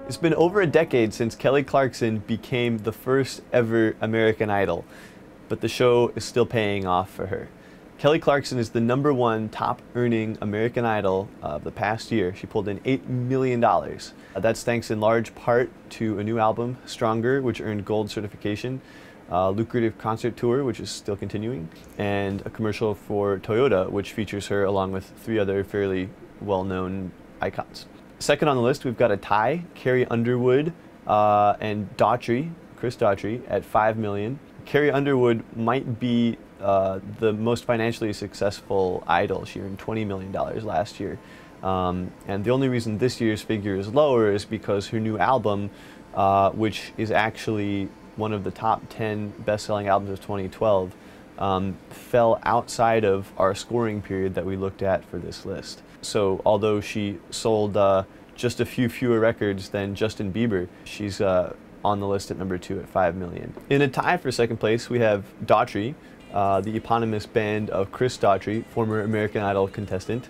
It's been over a decade since Kelly Clarkson became the first ever American Idol, but the show is still paying off for her. Kelly Clarkson is the #1 top earning American Idol of the past year. She pulled in $8 million. That's thanks in large part to a new album, Stronger, which earned gold certification, a lucrative concert tour, which is still continuing, and a commercial for Toyota, which features her along with 3 other fairly well-known icons. Second on the list, we've got a tie, Carrie Underwood and Daughtry, Daughtry at $5 million. Carrie Underwood might be the most financially successful idol. She earned $20 million last year. And the only reason this year's figure is lower is because her new album, which is actually one of the top 10 best-selling albums of 2012, fell outside of our scoring period that we looked at for this list. So although she sold just a few fewer records than Justin Bieber, she's on the list at #2 at $5 million. In a tie for second place, we have Daughtry, the eponymous band of Daughtry, former American Idol contestant.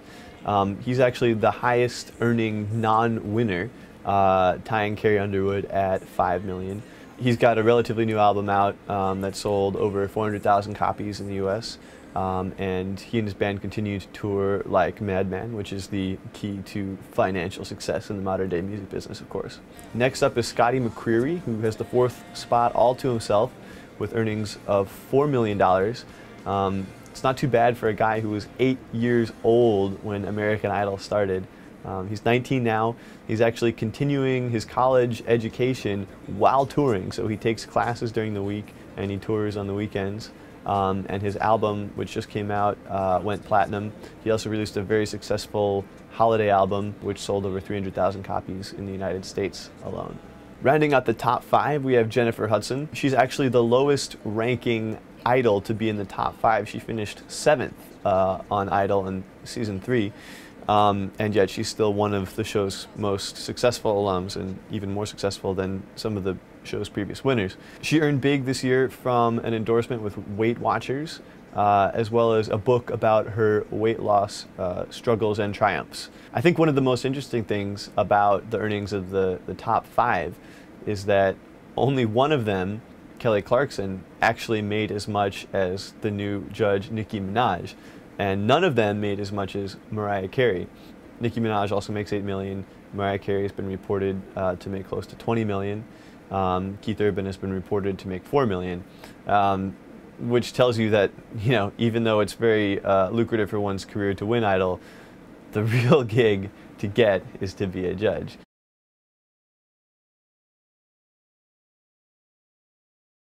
He's actually the highest earning non-winner, tying Carrie Underwood at $5 million. He's got a relatively new album out that sold over 400,000 copies in the US. And he and his band continue to tour like madman, which is the key to financial success in the modern day music business, of course. Next up is Scotty McCreery, who has the 4th spot all to himself with earnings of $4 million. It's not too bad for a guy who was 8 years old when American Idol started. He's 19 now. He's actually continuing his college education while touring, so he takes classes during the week and he tours on the weekends. And his album, which just came out, went platinum. He also released a very successful holiday album, which sold over 300,000 copies in the United States alone. Rounding out the top 5, we have Jennifer Hudson. She's actually the lowest ranking idol to be in the top 5. She finished 7th on Idol in season 3. And yet she's still one of the show's most successful alums, and even more successful than some of the show's previous winners. She earned big this year from an endorsement with Weight Watchers, as well as a book about her weight loss struggles and triumphs. I think one of the most interesting things about the earnings of the top 5 is that only one of them, Kelly Clarkson, actually made as much as the new judge Nicki Minaj. And none of them made as much as Mariah Carey. Nicki Minaj also makes $8 million. Mariah Carey has been reported to make close to $20 million. Keith Urban has been reported to make $4 million, which tells you that, you know, even though it's very lucrative for one's career to win Idol, the real gig to get is to be a judge.